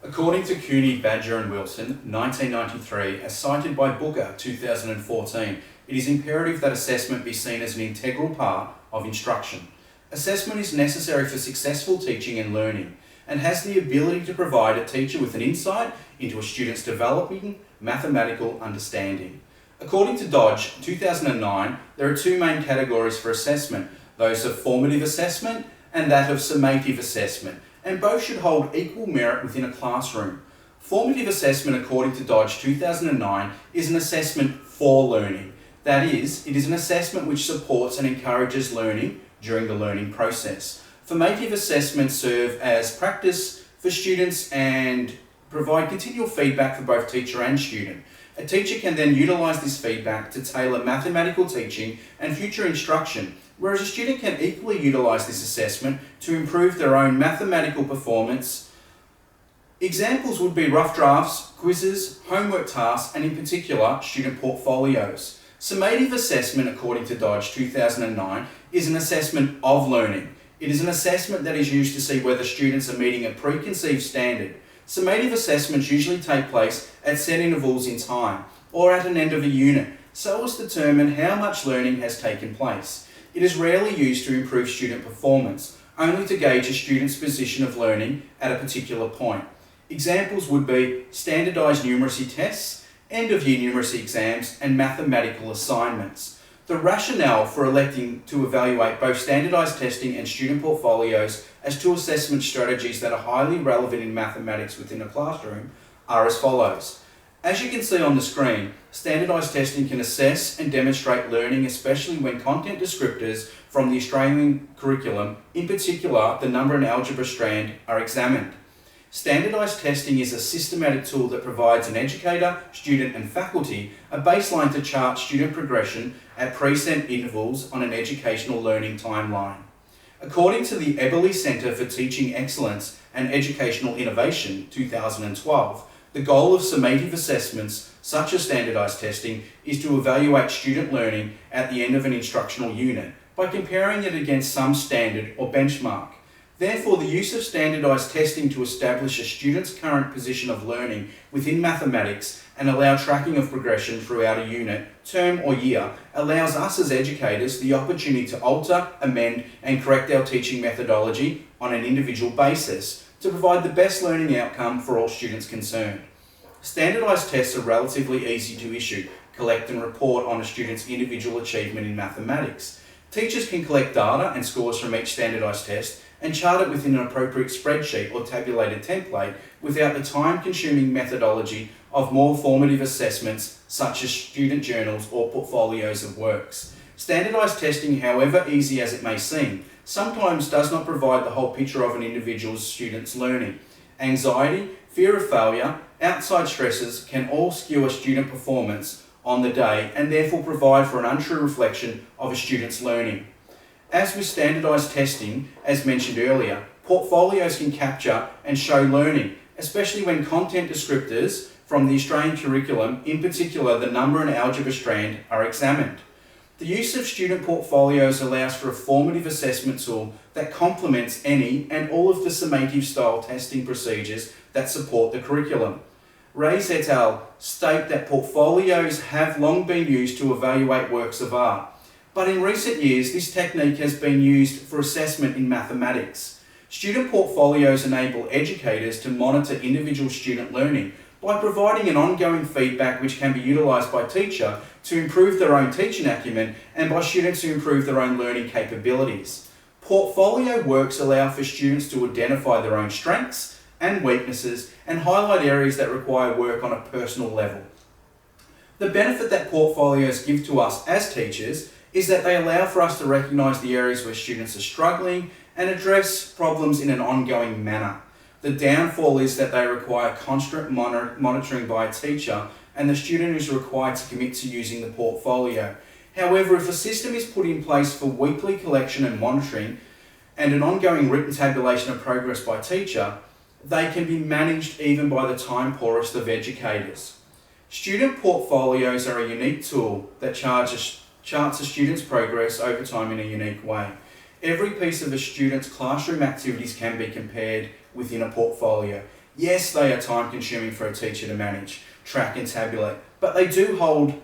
According to Cooney, Badger and Wilson, 1993, as cited by Booker, 2014, it is imperative that assessment be seen as an integral part of instruction. Assessment is necessary for successful teaching and learning, and has the ability to provide a teacher with an insight into a student's developing mathematical understanding. According to Dodge, 2009, there are two main categories for assessment, those of formative assessment and that of summative assessment, and both should hold equal merit within a classroom. Formative assessment, according to Dodge 2009, is an assessment for learning. That is, it is an assessment which supports and encourages learning during the learning process. Formative assessments serve as practice for students and provide continual feedback for both teacher and student. A teacher can then utilise this feedback to tailor mathematical teaching and future instruction, whereas a student can equally utilise this assessment to improve their own mathematical performance. Examples would be rough drafts, quizzes, homework tasks, and in particular, student portfolios. Summative assessment, according to Dodge 2009, is an assessment of learning. It is an assessment that is used to see whether students are meeting a preconceived standard. Summative assessments usually take place at set intervals in time or at an end of a unit, so as to determine how much learning has taken place. It is rarely used to improve student performance, only to gauge a student's position of learning at a particular point. Examples would be standardised numeracy tests, end-of-year numeracy exams, and mathematical assignments. The rationale for electing to evaluate both standardised testing and student portfolios as two assessment strategies that are highly relevant in mathematics within a classroom are as follows. As you can see on the screen, standardised testing can assess and demonstrate learning, especially when content descriptors from the Australian curriculum, in particular the number and algebra strand, are examined. Standardised testing is a systematic tool that provides an educator, student and faculty a baseline to chart student progression at preset intervals on an educational learning timeline. According to the Eberly Centre for Teaching Excellence and Educational Innovation, 2012, the goal of summative assessments, such as standardised testing, is to evaluate student learning at the end of an instructional unit by comparing it against some standard or benchmark. Therefore, the use of standardised testing to establish a student's current position of learning within mathematics and allow tracking of progression throughout a unit, term or year allows us as educators the opportunity to alter, amend and correct our teaching methodology on an individual basis to provide the best learning outcome for all students concerned. Standardised tests are relatively easy to issue, collect and report on a student's individual achievement in mathematics. Teachers can collect data and scores from each standardised test and chart it within an appropriate spreadsheet or tabulated template without the time-consuming methodology of more formative assessments such as student journals or portfolios of works. Standardised testing, however easy as it may seem, sometimes does not provide the whole picture of an individual student's learning. Anxiety, fear of failure, outside stresses can all skew a student performance on the day and therefore provide for an untrue reflection of a student's learning. As with standardised testing, as mentioned earlier, portfolios can capture and show learning, especially when content descriptors from the Australian curriculum, in particular the number and algebra strand, are examined. The use of student portfolios allows for a formative assessment tool that complements any and all of the summative style testing procedures that support the curriculum. Reyes et al. State that portfolios have long been used to evaluate works of art, but in recent years this technique has been used for assessment in mathematics. Student portfolios enable educators to monitor individual student learning by providing an ongoing feedback which can be utilised by teacher to improve their own teaching acumen and by students to improve their own learning capabilities. Portfolio works allow for students to identify their own strengths and weaknesses and highlight areas that require work on a personal level. The benefit that portfolios give to us as teachers is that they allow for us to recognise the areas where students are struggling and address problems in an ongoing manner. The downfall is that they require constant monitoring by a teacher and the student is required to commit to using the portfolio. However, if a system is put in place for weekly collection and monitoring and an ongoing written tabulation of progress by teacher, they can be managed even by the time poorest of educators. Student portfolios are a unique tool that charts a student's progress over time in a unique way. Every piece of a student's classroom activities can be compared within a portfolio. Yes, they are time consuming for a teacher to manage, track and tabulate, but they do hold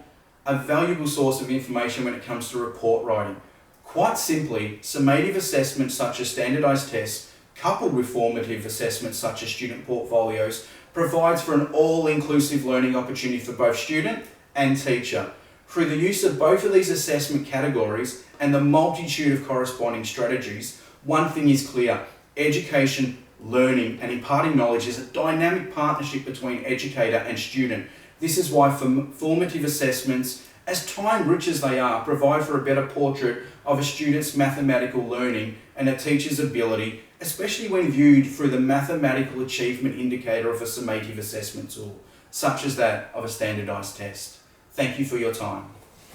a valuable source of information when it comes to report writing. Quite simply, summative assessments such as standardised tests, coupled with formative assessments such as student portfolios, provides for an all-inclusive learning opportunity for both student and teacher. Through the use of both of these assessment categories and the multitude of corresponding strategies, one thing is clear: education, learning and imparting knowledge is a dynamic partnership between educator and student. This is why formative assessments, as time-rich as they are, provide for a better portrait of a student's mathematical learning and a teacher's ability, especially when viewed through the mathematical achievement indicator of a summative assessment tool, such as that of a standardised test. Thank you for your time.